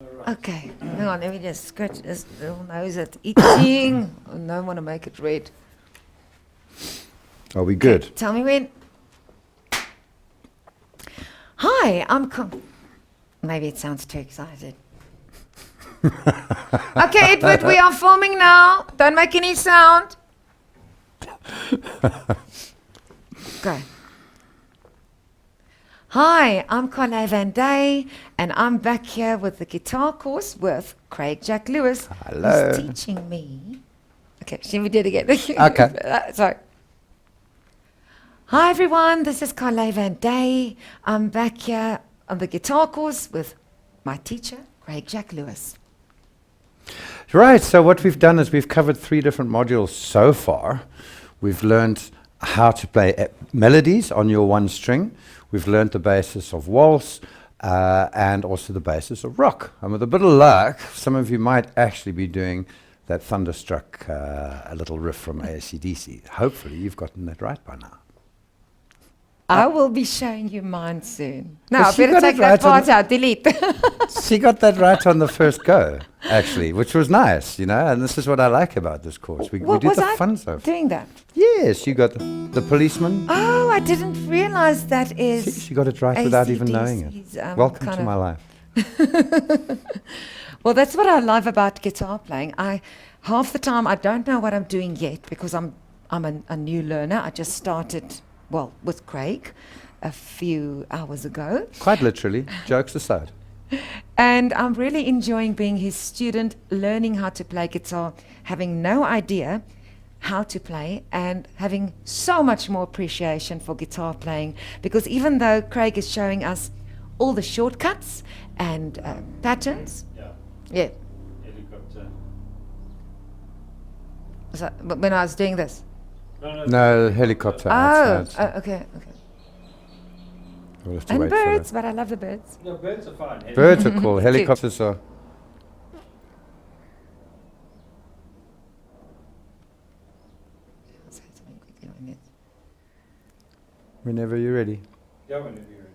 Okay, hang on, let me just scratch this little nose. It's itching. I don't want to make it red. Are we good? Okay, tell me when. Hi, maybe it sounds too excited. Okay, Edward, we are filming now. Don't make any sound. Go. Hi, I'm Carla Van Day, and I'm back here with the guitar course with Craig Jack Lewis, Hello. who's teaching me. Okay, should we do it again? Okay. Sorry. Hi everyone, this is Carla Van Day. I'm back here on the guitar course with my teacher, Craig Jack Lewis. Right, so what we've done is we've covered 3 different modules so far. We've learned how to play melodies on your 1 string. We've learned the basis of waltz and also the basis of rock. And with a bit of luck, some of you might actually be doing that Thunderstruck, a little riff from AC/DC. Hopefully you've gotten that right by now. I will be showing you mine soon. No, Well, I she better got take it that right on part the- out, delete. She got that right on the first go, actually, which was nice, you know, and this is what I like about this course. We do Was the I fun stuff. doing that? Yes, you got the policeman. Oh, I didn't realize that is. She got it right without even knowing it. AC/DC's, Welcome kind to of- my life. Well, that's what I love about guitar playing. Half the time I don't know what I'm doing yet because I'm a new learner. I just started, well, with Craig a few hours ago. Quite literally, jokes aside. And I'm really enjoying being his student, learning how to play guitar, having no idea how to play, and having so much more appreciation for guitar playing. Because even though Craig is showing us all the shortcuts and patterns, yeah. Helicopter. So, but when I was doing this, No, helicopter outside. okay. We'll have to And wait for birds, but I love the birds. No, birds are fine. that. Birds are cool. Helicopters are. I'll say something quickly on this. Whenever you're ready. Yeah, whenever you're ready.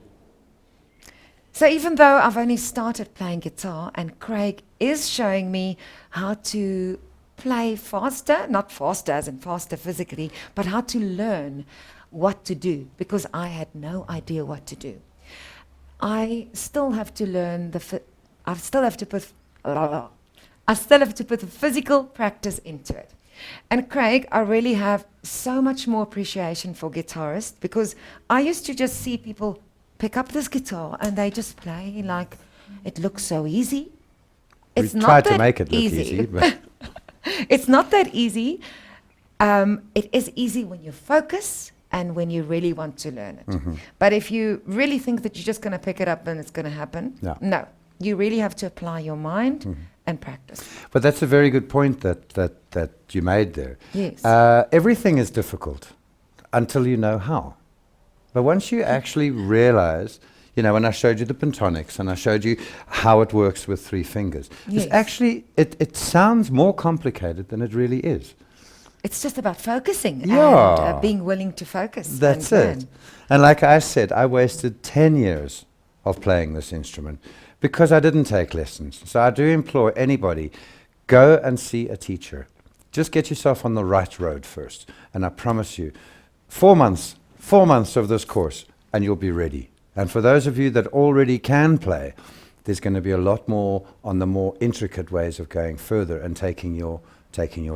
So even though I've only started playing guitar and Craig is showing me how to play faster, not faster as in faster physically, but how to learn what to do because I had no idea what to do. I still have to learn I still have to put the physical practice into it. And Craig, I really have so much more appreciation for guitarists because I used to just see people pick up this guitar and they just play like it looks so easy. It's We not tried to that make it look easy, but It's not that easy. It is easy when you focus and when you really want to learn it. But if you really think that you're just going to pick it up and it's going to happen, no. You really have to apply your mind and practice. But that's a very good point that you made there. Yes. Everything is difficult until you know how. But once you actually realize, you know, when I showed you the pentonics and I showed you how it works with 3 fingers, Yes. it's actually, it sounds more complicated than it really is. It's just about focusing Yeah. and being willing to focus. That's and it. learn. And like I said, I wasted 10 years of playing this instrument because I didn't take lessons. So I do implore anybody, go and see a teacher. Just get yourself on the right road first. And I promise you, 4 months of this course and you'll be ready. And for those of you that already can play, there's going to be a lot more on the more intricate ways of going further and taking your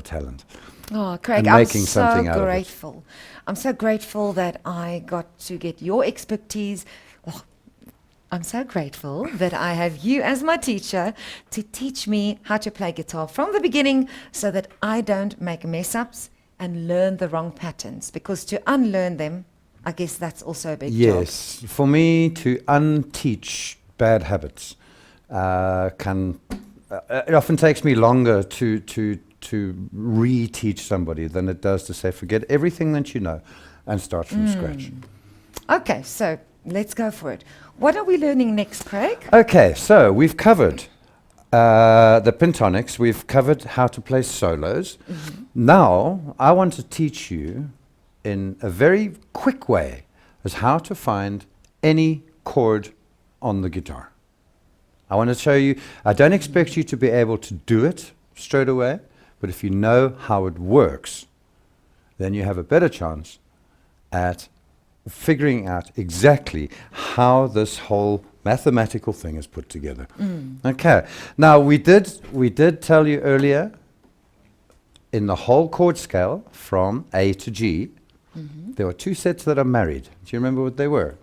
talent. Oh, Craig, And I'm making something so out of it. grateful. I'm so grateful that I got to get your expertise. Oh, I'm so grateful that I have you as my teacher to teach me how to play guitar from the beginning so that I don't make mess ups and learn the wrong patterns. Because to unlearn them, I guess that's also a big job. Yes, for me to unteach bad habits it often takes me longer to reteach somebody than it does to say forget everything that you know and start from scratch. Okay, so let's go for it. What are we learning next, Craig? Okay, so we've covered the pentonics, we've covered how to play solos. Now I want to teach you in a very quick way is how to find any chord on the guitar. I want to show you, I don't expect you to be able to do it straight away, but if you know how it works, then you have a better chance at figuring out exactly how this whole mathematical thing is put together. Okay. Now we did tell you earlier, in the whole chord scale from A to G, there were 2 sets that are married. Do you remember what they were?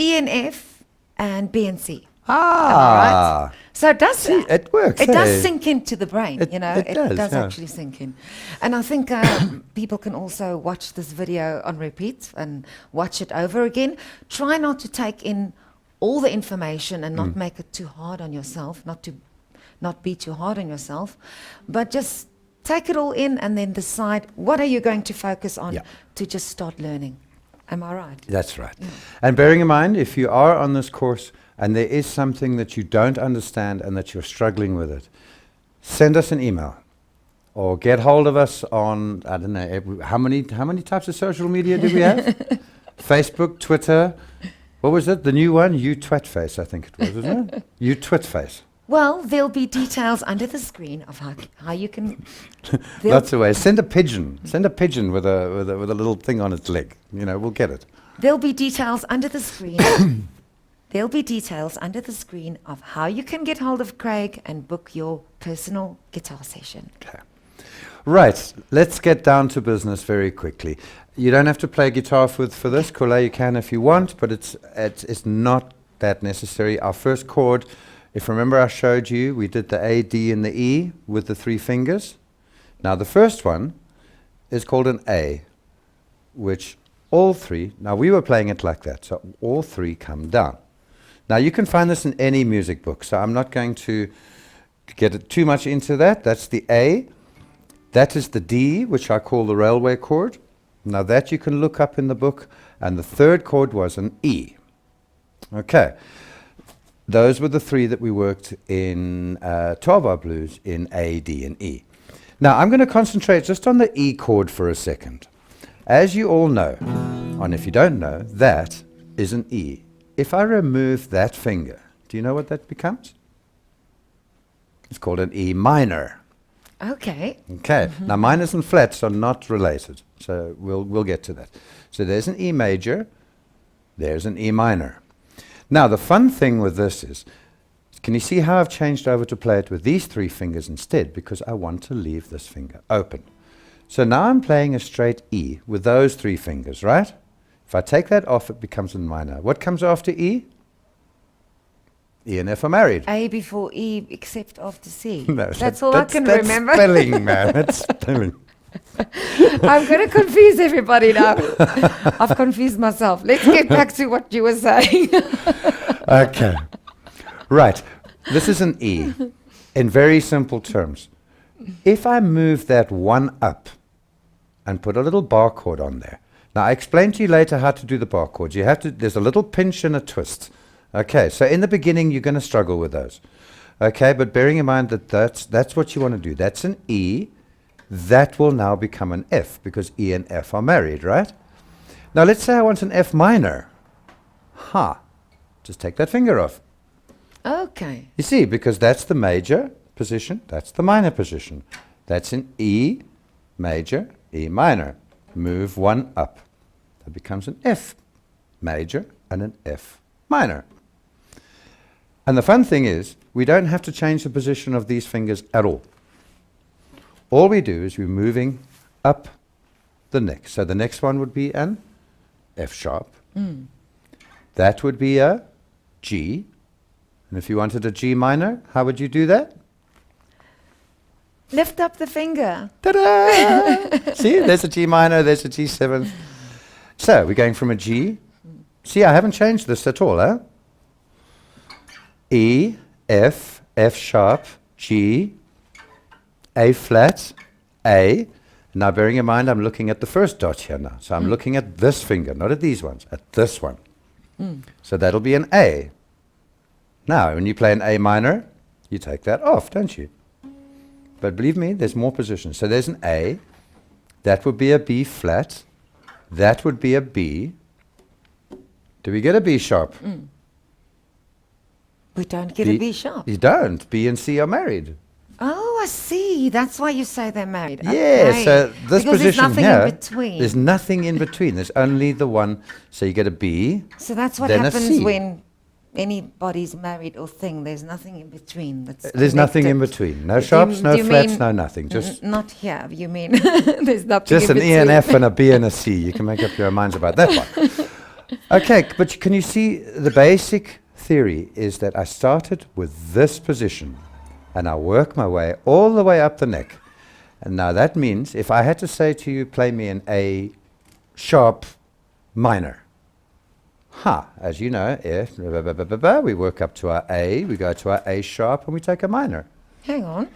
E and F and B and C. Ah, Right? So it does. see, it works. It does hey? sink into the brain, It- you know. it does, yeah. actually sink in. And I think people can also watch this video on repeat and watch it over again. Try not to take in all the information and not make it too hard on yourself, not be too hard on yourself, but just take it all in and then decide what are you going to focus on Yeah. to just start learning. Am I right? That's right. And bearing in mind, if you are on this course and there is something that you don't understand and that you're struggling with it, send us an email or get hold of us on, I don't know, how many types of social media do we have? Facebook, Twitter. What was it? The new one? You Twatface, I think it was, isn't it? You Twitface. Well, there'll be details under the screen of how you can. there'll- That's the way. Send a pigeon. Send a pigeon with a little thing on its leg. You know, we'll get it. There'll be details under the screen. There'll be details under the screen of how you can get hold of Craig and book your personal guitar session. Okay. Right, let's get down to business very quickly. You don't have to play guitar for this. Kule, you can if you want, but it's not that necessary. Our first chord, if you remember I showed you, we did the A, D, and the E with the 3 fingers. Now the first one is called an A, which all 3, now we were playing it like that, so all 3 come down. Now you can find this in any music book, so I'm not going to get it too much into that. That's the A. That is the D, which I call the railway chord. Now that you can look up in the book. And the third chord was an E. Okay. Those were the 3 that we worked in 12-bar blues in A, D, and E. Now I'm going to concentrate just on the E chord for a second. As you all know, and if you don't know, that is an E. If I remove that finger, do you know what that becomes? It's called an E minor. Okay. Okay. Now minors and flats are not related, so we'll get to that. So there's an E major, there's an E minor. Now the fun thing with this is, can you see how I've changed over to play it with these 3 fingers instead, because I want to leave this finger open. So now I'm playing a straight E with those 3 fingers, right? If I take that off, it becomes a minor. What comes after E? E and F are married. A before E, except after C. No, That's all I can remember. That's spelling, man. That's spelling. I'm going to confuse everybody now. I've confused myself. Let's get back to what you were saying. Okay. Right. This is an E. In very simple terms, if I move that 1 up and put a little bar chord on there. Now, I explain to you later how to do the bar chords. You have to, there's a little pinch and a twist. Okay, so in the beginning, you're going to struggle with those. Okay, but bearing in mind that that's what you want to do. That's an E. That will now become an F, because E and F are married, right? Now, let's say I want an F minor. Just take that finger off. Okay. You see, because that's the major position, that's the minor position. That's an E major, E minor. Move 1 up. That becomes an F major and an F minor. And the fun thing is, we don't have to change the position of these fingers at all. All we do is we're moving up the neck. So the next one would be an F sharp. That would be a G. And if you wanted a G minor, how would you do that? Lift up the finger. Ta-da! See, there's a G minor, there's a G7. So we're going from a G. See, I haven't changed this at all, huh? E, F, F sharp, G, A flat, A. Now bearing in mind, I'm looking at the first dot here now. So I'm looking at this finger, not at these ones, at this one. So that'll be an A. Now, when you play an A minor, you take that off, don't you? But believe me, there's more positions. So there's an A. That would be a B flat. That would be a B. Do we get a B sharp? We don't get a B sharp. You don't. B and C are married. Oh, I see. That's why you say they're married. Yeah, Okay. so this because position there's nothing here, in between. there's nothing in between. There's only the one. So you get a B. So that's what then a happens C. when anybody's married or thing. There's nothing in between. There's nothing in connected. between. No Do sharps, you- no do you flats, mean- no nothing. Just Not here, you mean. There's nothing just in an between. E and F and a B and a C. You can make up your minds about that one. Okay, but can you see the basic theory is that I started with this position and I work my way all the way up the neck. And now that means if I had to say to you, play me an A sharp minor. As you know, F, blah, blah, blah, blah, blah, we work up to our A, we go to our A sharp and we take a minor. Hang on.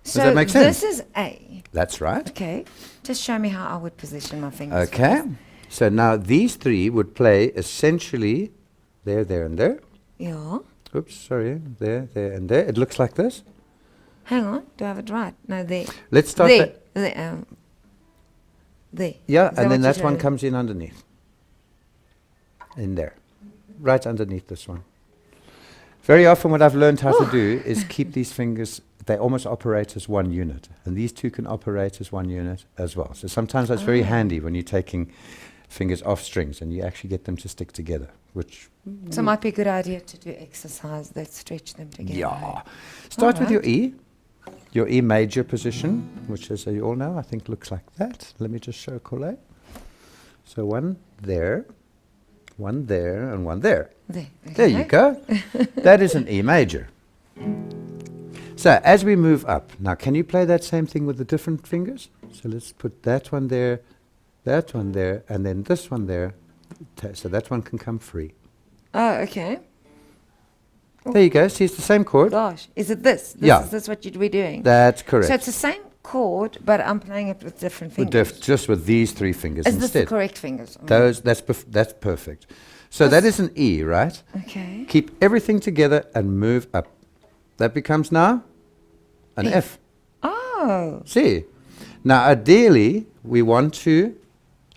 So that make sense? this is A. That's right. Okay. Just show me how I would position my fingers. Okay. So now these three would play essentially there, there, and there. Yeah. Oops, sorry. There, there, and there. It looks like this. Hang on. Do I have it right? No, there. Let's start There. there. There. Yeah, Is that and then what that you're one doing? comes in underneath. In there. Right underneath this one. Very often what I've learned how to do is keep these fingers, they almost operate as one unit. And these two can operate as one unit as well. So sometimes that's very handy when you're taking fingers off strings and you actually get them to stick together, which, So it might be a good idea to do exercise that stretch them together. yeah. Start with your Alright. your E major position, which as you all know, I think looks like that. Let me just show Colette. So one there, and one there. There. There you go. That is an E major. So as we move up, now can you play that same thing with the different fingers? So let's put that one there, and then this one there. So that one can come free. Oh, okay. There you go. See, it's the same chord. Gosh. Is it this? Yeah. Is this what you'd be doing? That's correct. So it's the same chord, but I'm playing it with different With fingers. just with these three fingers Is this the instead. correct fingers? I mean, That's perfect. So that is an E, right? Okay. Keep everything together and move up. That becomes now an F. Oh. See? Now ideally we want to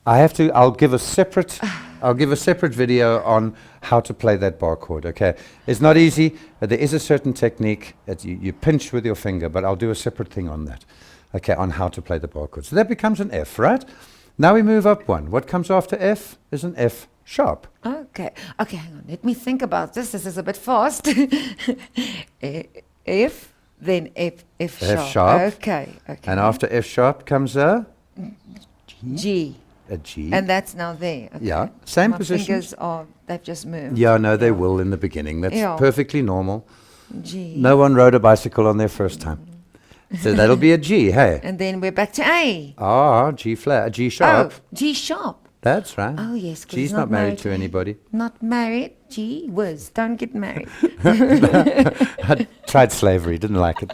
I'll give a separate video on how to play that bar chord, okay? It's not easy. There is a certain technique that you pinch with your finger, but I'll do a separate thing on that. Okay, on how to play the bar chord. So that becomes an F, right? Now we move up one. What comes after F is an F sharp. Okay. Okay, hang on. Let me think about this. This is a bit fast. F, then F sharp. F sharp. Okay. Okay. And after F sharp comes a G. G. And that's now there. Okay. Yeah, same My position. fingers they've just moved. Yeah, no, they will in the beginning. That's Yeah. perfectly normal. G. No one rode a bicycle on their first time. So that'll be a G, hey? And then we're back to A. G flat, G sharp. Oh, G sharp. That's right. Oh, yes. 'cause G's he's not married to me. anybody. Not married. Gee whiz. Don't get married. I tried slavery, didn't like it.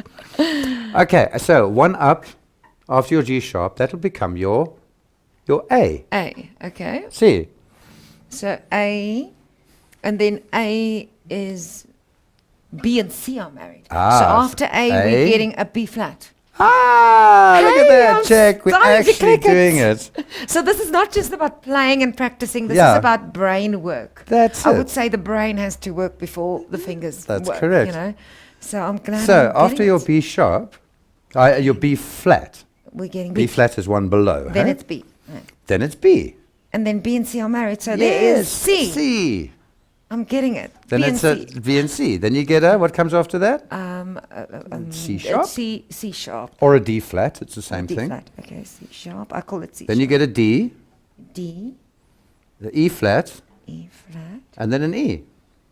Okay, so one up after your G sharp, that'll become your A. A. Okay. See? So A. And then A is B and C are married. So Ah, after A, A. we're getting a B flat. Look at Hey, that, I'm check. We're starting to actually click it. doing it. So this is not just about playing and practicing. This Yeah. is about brain work. That's I it. would say the brain has to work before the fingers That's work, correct. You know? So I'm glad So I'm after getting your it. B sharp, your B flat. We're getting B B. flat is one below. Then huh? it's B. Right. Then it's B. And then B and C are married. So there is C. C. I'm getting it. Then B it's and a C. B and C. Then you get a, what comes after that? C sharp? C sharp. Or a D flat. It's the same D thing. flat. Okay, C sharp. I call it C Then you sharp. get a D, D, the E flat, E flat, and then an E.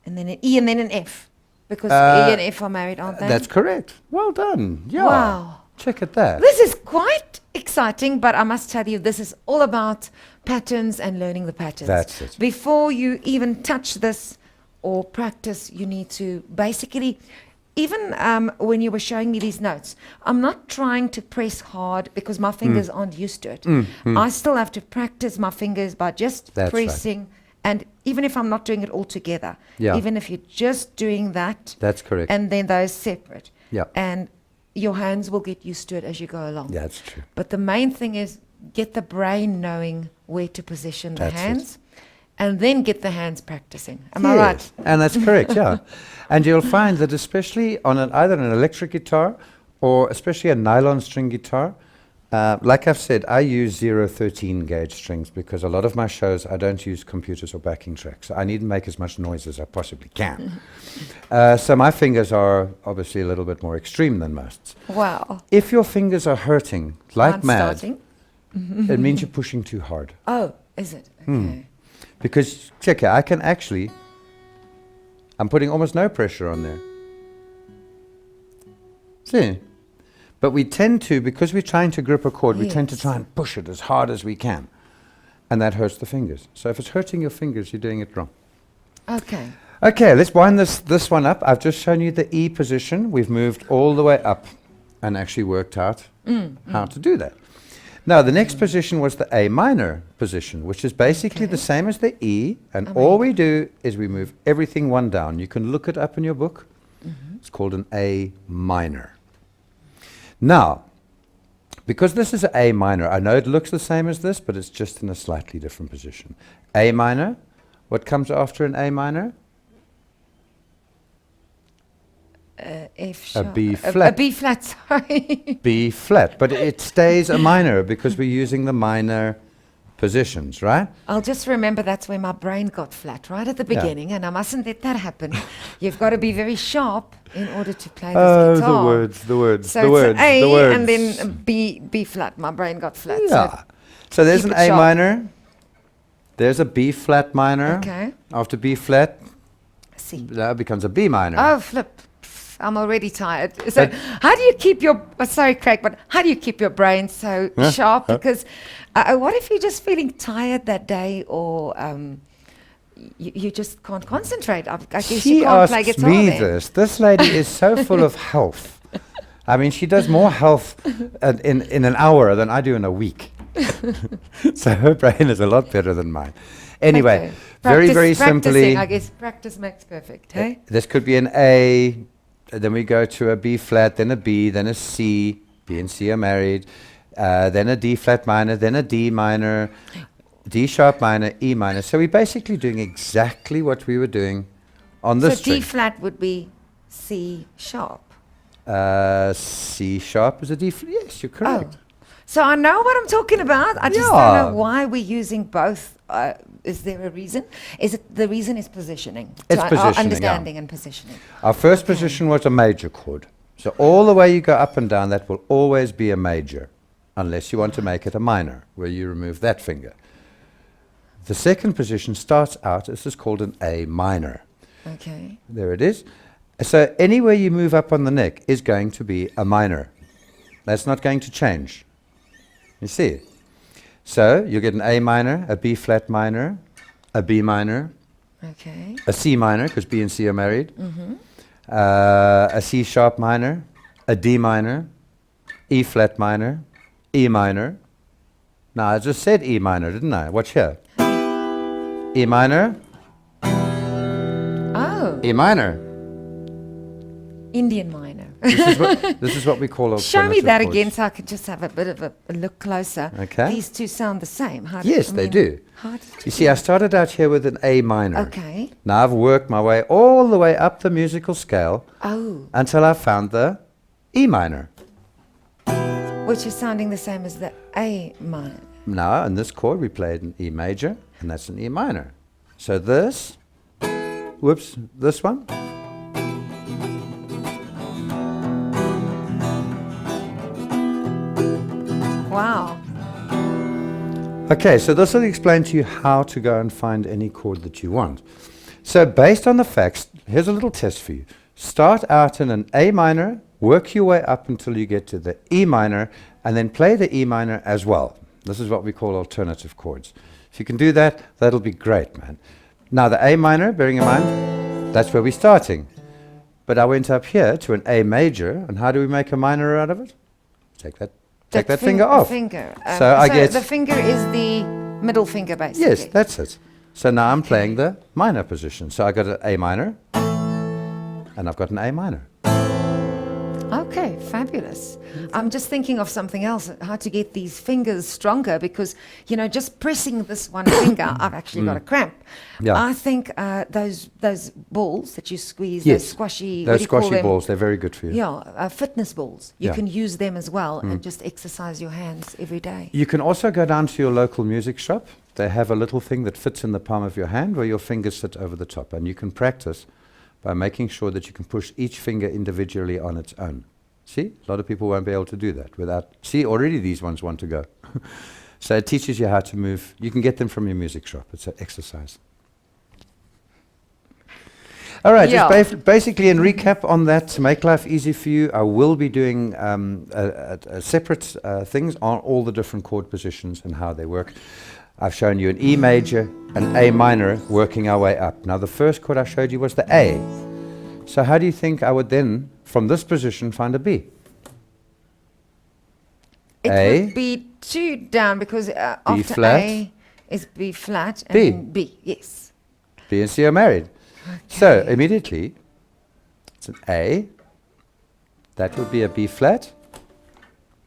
and then an E and then an F. Because Uh, E and F are married, aren't they? That's correct. Well done. Yeah. Wow. Check at that. This is quite exciting, but I must tell you, this is all about patterns and learning the patterns. That's it. Before you even touch this or practice, you need to basically, even when you were showing me these notes, I'm not trying to press hard because my fingers aren't used to it. I still have to practice my fingers by just That's right. pressing. And even if I'm not doing it all together, Yeah. even if you're just doing that, That's correct. and then those separate, Yeah. and your hands will get used to it as you go along. That's true. But the main thing is get the brain knowing where to position the That's it. hands and then get the hands practicing. Am I right? Yes, and that's correct, yeah. And you'll find that especially on either an electric guitar or especially a nylon string guitar, like I've said, I use 013 gauge strings because a lot of my shows I don't use computers or backing tracks. I need to make as much noise as I possibly can. So my fingers are obviously a little bit more extreme than most. Wow. If your fingers are hurting like I'm mad, starting. it means you're pushing too hard. Oh, is it? Okay. Because, check it, I can actually, I'm putting almost no pressure on there. See? But we tend to, because we're trying to grip a chord, we tend to Yes. try and push it as hard as we can. And that hurts the fingers. So if it's hurting your fingers, you're doing it wrong. Okay. Okay, let's wind this one up. I've just shown you the E position. We've moved all the way up and actually worked out how to do that. Now, the next position was the A minor position, which is basically the same as the E, and all we do is we move everything one down. You can look it up in your book. It's called an A minor. Now, because this is an A minor, I know it looks the same as this, but it's just in a slightly different position. A minor, what comes after an A minor? F sharp. B flat. A B flat, sorry. B flat, but it stays a minor because we're using the minor positions, right? I'll just remember that's where my brain got flat, right at the Yeah. beginning, and I mustn't let that happen. You've got to be very sharp in order to play this Oh, guitar. the words, So the words, it's A the words. and then B flat. My brain got flat. Yeah. So there's keep an it A sharp. minor. There's a B flat minor. Okay. After B flat, C. that becomes a B minor. Oh, flip. I'm already tired. So, how do you keep your, sorry, Craig, but how do you keep your brain so sharp? Because what if you're just feeling tired that day, or you just can't concentrate? I guess She you can't play asks guitar me then. this. This lady is so full of health. I mean, she does more health in an hour than I do in a week. So her brain is a lot better than mine. Anyway, Okay. very, very Practicing, simply, I guess practice makes perfect, hey? this could be an A, then we go to a B flat, then a B, then a C. B and C are married. Then a D flat minor, then a D minor, D sharp minor, E minor. So we're basically doing exactly what we were doing on this So string. D flat would be C sharp. C sharp is a D flat. Yes, you're correct. Oh. So I know what I'm talking about. I just don't Yeah. know why we're using both. Is there a reason? Is it the reason is positioning? It's So positioning, yeah. understanding and positioning. Our first position was a major chord. So all the way you go up and down, that will always be a major, unless you want to make it a minor, where you remove that finger. The second position starts out, this is called an A minor. Okay. There it is. So anywhere you move up on the neck is going to be a minor. That's not going to change. You see? So you get an A minor, a B flat minor, a B minor, Okay. a C minor, because B and C are married, a C sharp minor, a D minor, E flat minor, E minor. Now I just said E minor, didn't I? Watch here. E minor, Oh, E minor. Indian minor. This is what we call alternative Show me that chords. again so I can just have a bit of a look closer. Okay. These two sound the same. How Yes, they do. How did You see, I started out here with an A minor. Okay. Now I've worked my way all the way up the musical scale Oh, until I found the E minor. which is sounding the same as the A minor. Now, in this chord, we played an E major, and that's an E minor. So this, whoops, this one. Wow. Okay, so this will explain to you how to go and find any chord that you want. So based on the facts, here's a little test for you. Start out in an A minor, work your way up until you get to the E minor, and then play the E minor as well. This is what we call alternative chords. If you can do that, that'll be great, man. Now the A minor, bearing in mind, that's where we're starting. But I went up here to an A major, and how do we make a minor out of it? Take that finger off. Finger. So I get- the finger is the middle finger, basically. Yes, that's it. So now I'm playing the minor position. So I got an A minor, and I've got an A minor. Okay, fabulous. I'm just thinking of something else, how to get these fingers stronger, because, you know, just pressing this one finger, I've actually got a cramp. Yeah. I think those balls that you squeeze, Yes. those squashy, what Those do you call squashy them? balls, they're very good for you. Yeah, fitness balls. You Yeah. can use them as well and just exercise your hands every day. You can also go down to your local music shop. They have a little thing that fits in the palm of your hand where your fingers sit over the top. And you can practice by making sure that you can push each finger individually on its own. See? A lot of people won't be able to do that without... See, already these ones want to go. So it teaches you how to move. You can get them from your music shop. It's an exercise. All right, Yeah. just basically in recap on that, to make life easy for you, I will be doing a separate things on all the different chord positions and how they work. I've shown you an E major, an A minor, working our way up. Now the first chord I showed you was the A. So how do you think I would then, from this position, find a B? It A. would be 2 down because after flat. A is B flat and B. then B, yes. B and C are married. So immediately, it's an A. That would be a B flat.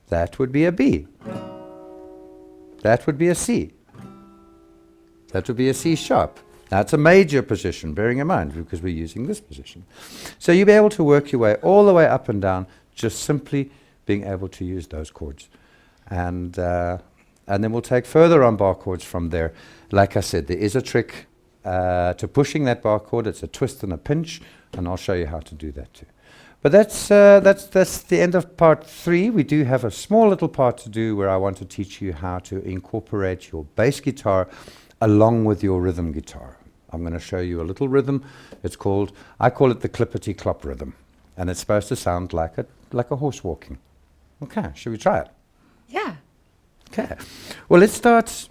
That would be a B. That would be a C. That would be a C sharp. Now it's a major position, bearing in mind, because we're using this position. So you'll be able to work your way all the way up and down, just simply being able to use those chords. And then we'll take further on bar chords from there. Like I said, there is a trick to pushing that bar chord. It's a twist and a pinch, and I'll show you how to do that too. But that's the end of part 3. We do have a small little part to do where I want to teach you how to incorporate your bass guitar along with your rhythm guitar. I'm going to show you a little rhythm. I call it the clippity clop rhythm, and it's supposed to sound like a horse walking. Okay, should we try it? Yeah. Okay. Well, let's start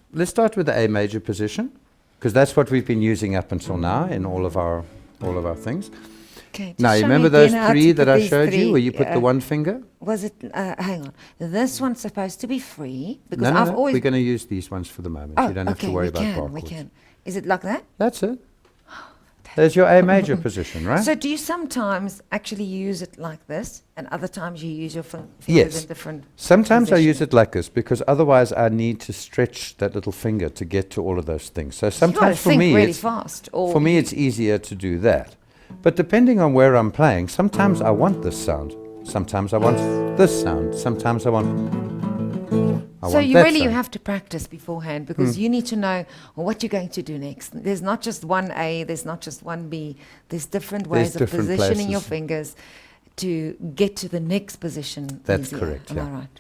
with the A major position, because that's what we've been using up until now in all of our things. Okay. Now, you show remember me those again how 3 to that put I these showed you, 3, where you put the one finger? Was it, hang on, this one's supposed to be free, because No, I've always... we're going to use these ones for the moment. You don't have to worry about bar chords. we can. Is it like that? That's it. There's your A major position, right? So do you sometimes actually use it like this, and other times you use your fingers Yes. in different Sometimes I use position? it like this, because otherwise I need to stretch that little finger to get to all of those things. So You gotta sometimes for think me, really it's, fast. Or for me it's easier to do that. But depending on where I'm playing, sometimes I want this sound. Sometimes I want this sound. Sometimes I want so you that really sound. have to practice beforehand, because you need to know what you're going to do next. There's not just one A, there's not just one B. There's different ways of different positioning your places. fingers to get to the next position. That's easier. correct, Am yeah. I right?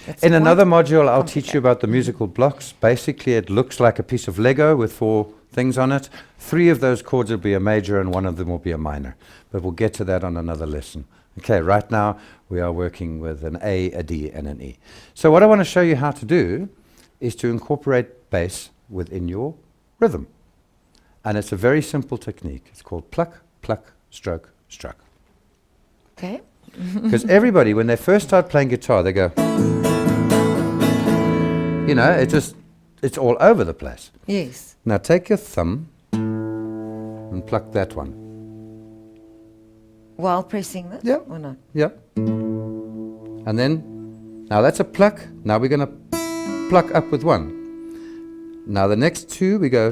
That's In quite another module, I'll teach you complicated. about the musical blocks. Basically, it looks like a piece of Lego with 4 things on it. 3 of those chords will be a major and 1 of them will be a minor. But we'll get to that on another lesson. Okay, right now we are working with an A, a D, and an E. So what I want to show you how to do is to incorporate bass within your rhythm. And it's a very simple technique. It's called pluck, pluck, stroke, stroke. Okay. Because everybody, when they first start playing guitar, they go, you know, it's all over the place. Yes. Now take your thumb and pluck that one. While pressing this? Yeah. Or not? Yeah. And then, now that's a pluck. Now we're going to pluck up with 1. Now the next 2, we go.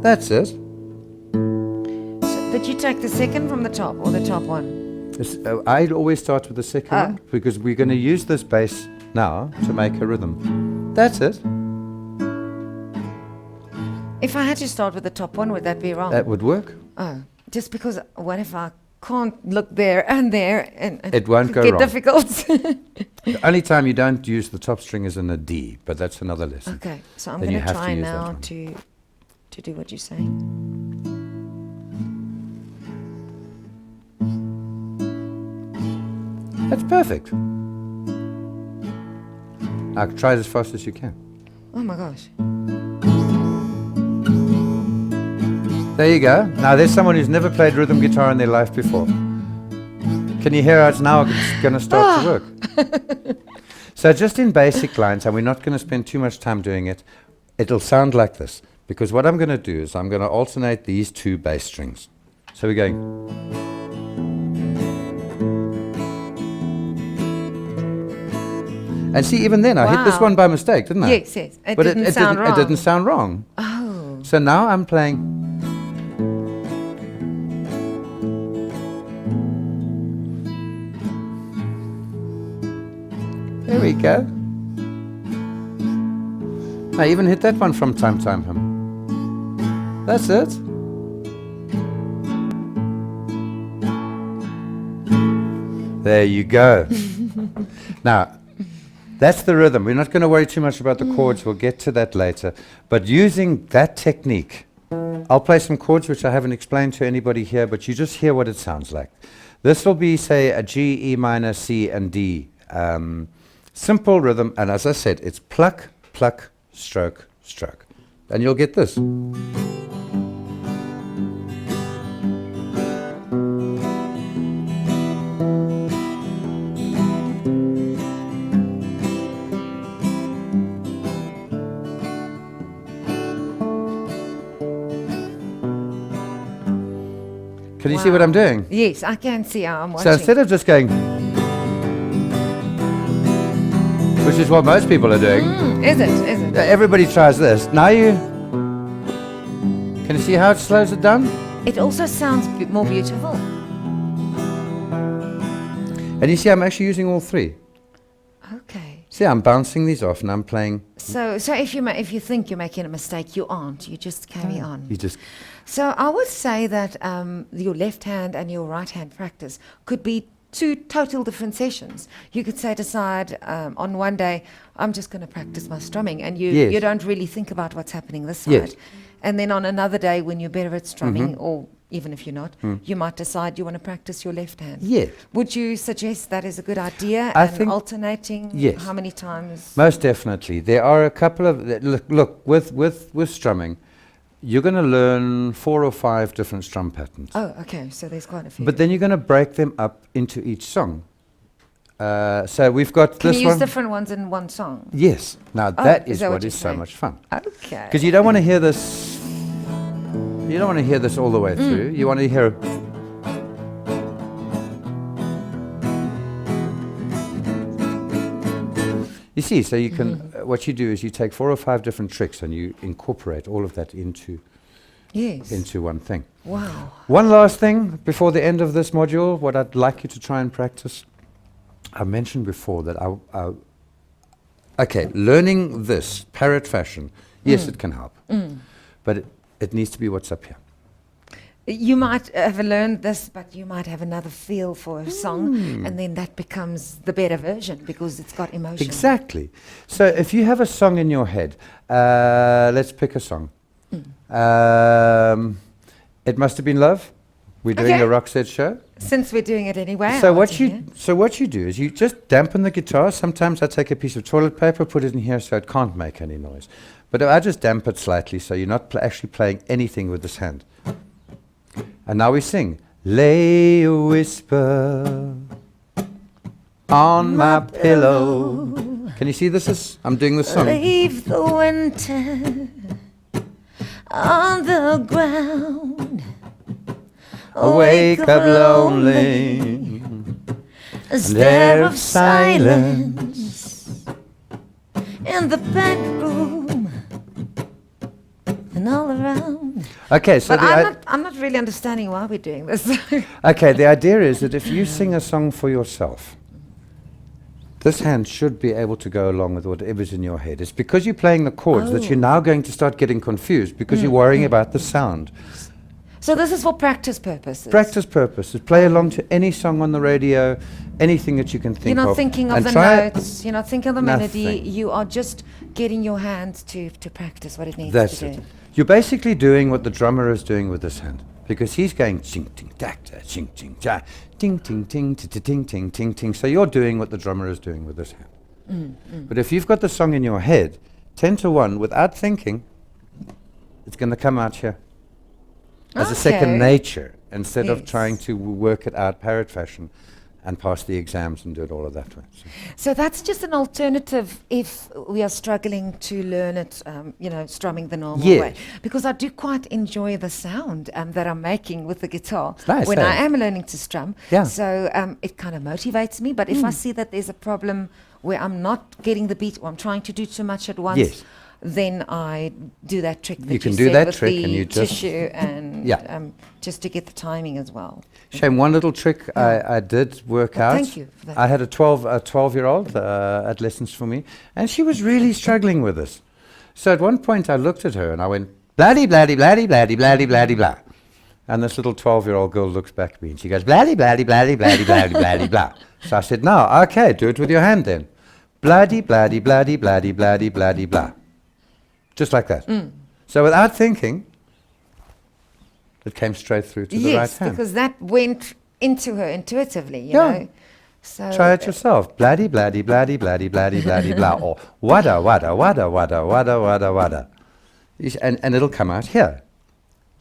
That's it. So did you take the second from the top or the top one? I'd always start with the second Ah. one, because we're going to use this bass now to make a rhythm. That's it. If I had to start with the top one, would that be wrong? That would work. Oh, just because what if I can't look there and there, and It won't go get wrong. difficult. The only time you don't use the top string is in a D, but that's another lesson. Okay, so I'm Then you going to have to try use that now one. to do what you're saying. That's perfect. Now try it as fast as you can. Oh my gosh. There you go. Now there's someone who's never played rhythm guitar in their life before. Can you hear how it's now going to start to work? So just in basic lines, and we're not going to spend too much time doing it, it'll sound like this. Because what I'm going to do is I'm going to alternate these 2 bass strings. So we're going... And see, even then, I hit this Wow. one by mistake, didn't I? Yes, yes. It But didn't sound wrong. It didn't sound wrong. Oh. So now I'm playing. There we go. I even hit that one from time to time. That's it. There you go. Now, that's the rhythm. We're not going to worry too much about the chords. We'll get to that later. But using that technique, I'll play some chords which I haven't explained to anybody here, but you just hear what it sounds like. This will be, say, a G, E minor, C, and D. Simple rhythm. And as I said, it's pluck, pluck, stroke, stroke. And you'll get this. Can you see what I'm doing? Yes, I can see how I'm watching. So instead of just going, which is what most people are doing, Is it? Is it? everybody tries this. Now you, can you see how it slows it down? It also sounds more beautiful. And you see I'm actually using all three. Okay. See, I'm bouncing these off and I'm playing. So if you think you're making a mistake, you aren't. You just carry on. You just, So I would say that your left hand and your right hand practice could be two total different sessions. You could decide on one day, I'm just going to practice my strumming, and Yes. you don't really think about what's happening this side. Yes. And then on another day, when you're better at strumming, or even if you're not, you might decide you want to practice your left hand. yes, Would you suggest that is a good idea? I and think- alternating yes. how many times? most definitely. There are a couple of, look with strumming, you're going to learn 4 or 5 different strum patterns. Oh, okay. So there's quite a few. But then you're going to break them up into each song. So we've got Can this you use one. different ones in one song? Yes. Now Oh, that is is that what what you're is so saying? much fun. Okay. Because you don't want to hear this. You don't want to hear this all the way through. You want to hear. You see, so you can. What you do is you take 4 or 5 different tricks and you incorporate all of that into Yes. one thing. Wow. One last thing before the end of this module, what I'd like you to try and practice. I mentioned before that learning this parrot fashion, yes, it can help, but it needs to be what's up here. You might have learned this, but you might have another feel for a song, and then that becomes the better version because it's got emotion. Exactly. So if you have a song in your head, let's pick a song. It Must Have Been Love. We're doing Okay. a Roxette show. Since we're doing it anyway. So I want what to hear. you do is you just dampen the guitar. Sometimes I take a piece of toilet paper, put it in here so it can't make any noise. But I just damp it slightly so you're not actually playing anything with this hand. And now we sing. Lay a whisper on my pillow. Can you see this is? I'm doing this song. Leave the winter on the ground. Wake up lonely. A stare of silence in the bedroom and all around. Okay, so But I'm not really understanding why we're doing this. okay, the idea is that if you sing a song for yourself, this hand should be able to go along with whatever's in your head. It's because you're playing the chords that you're now going to start getting confused because you're worrying about the sound. So this is for practice purposes. Practice purposes. Play along to any song on the radio, anything that you can think You're of. not thinking of and the try it. notes. You're not thinking of the melody. Nothing. You are just getting your hands to practice what it needs That's to it. do. You're basically doing what the drummer is doing with this hand. Because he's going ching ting tac ta ching ting ja ting ting ting ting ting ting ting. So you're doing what the drummer is doing with this hand. But if you've got the song in your head, 10 to 1, without thinking, it's going to come out here as a second Okay. nature instead of Yes. trying to work it out parrot fashion. and pass the exams and do it all of that way. So that's just an alternative if we are struggling to learn it, strumming the normal Yes. way. Because I do quite enjoy the sound that I'm making with the guitar It's nice, when eh? I am learning to strum. Yeah. So it kind of motivates me. But if I see that there's a problem where I'm not getting the beat or I'm trying to do too much at once, Yes. then I do that trick that You can you do said that with trick the and you just- tissue and Yeah. just to get the timing as well. Shame, one little trick I did work Well, out. thank you for that. I had a 12-year-old at lessons for me, and she was really struggling with this. So at one point I looked at her and I went, bloody, bloody, bloody, bloody, bloody, bloody, blah. And this little 12-year-old girl looks back at me and she goes, bloody, bloody, bloody, bloody, bloody, bloody, blah. So I said, no, okay, do it with your hand then. Bloody, bloody, bloody, bloody, bloody, bloody, blah. Just like that. So without thinking, it came straight through to the right Yes, hand. because that went into her intuitively, you Yeah. know. So Try it yourself. Bloody, bloody, bloody, bloody, bloody, bloody, blah. Or wada, wada, wada, wada, wada, wada, wada. And it'll come out here.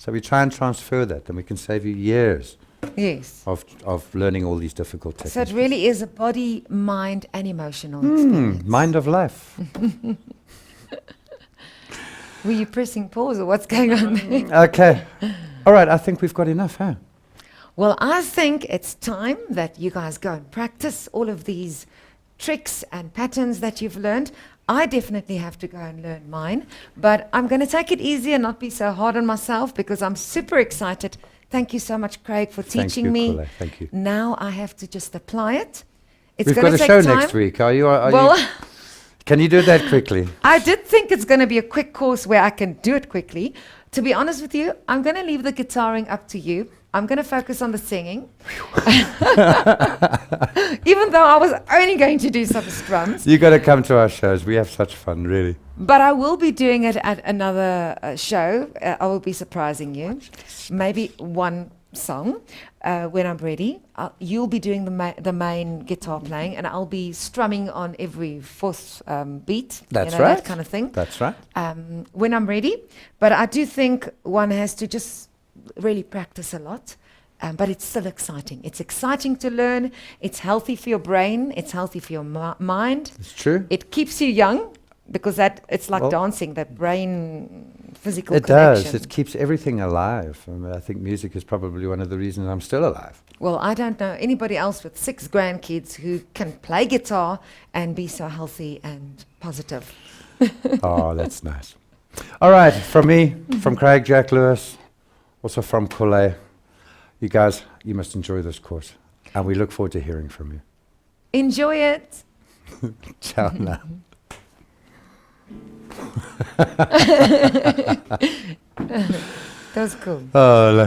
So we try and transfer that, and we can save you years yes. of learning all these difficult techniques. So it really is a body, mind, and emotional experience. Mind of life. Were you pressing pause or what's going on there? Okay. All right, I think we've got enough, huh? Well, I think it's time that you guys go and practice all of these tricks and patterns that you've learned. I definitely have to go and learn mine, but I'm going to take it easy and not be so hard on myself because I'm super excited. Thank you so much, Craig, for Thank teaching you, me. Kule. Thank you. Now I have to just apply it. It's We've gonna got a take show time. next week. Are you? Well, Can you do that quickly? I did think it's going to be a quick course where I can do it quickly. To be honest with you, I'm going to leave the guitaring up to you. I'm going to focus on the singing. Even though I was only going to do some strums. You got to come to our shows. We have such fun, really. But I will be doing it at another show. I will be surprising you. Maybe one song when I'm ready. You'll be doing the main guitar playing, and I'll be strumming on every fourth beat. That's you know, right. That kind of thing. That's right. When I'm ready. But I do think one has to just really practice a lot. But it's still exciting. It's exciting to learn. It's healthy for your brain. It's healthy for your mind. It's true. It keeps you young because it's like Well, dancing, that brain physical It connection. does. It keeps everything alive. I think music is probably one of the reasons I'm still alive. Well, I don't know anybody else with 6 grandkids who can play guitar and be so healthy and positive. Oh, that's nice. All right, from me, from Craig, Jack Lewis, also from Kule. You guys, you must enjoy this course. And we look forward to hearing from you. Enjoy it. Ciao now. That was cool. Oh, look.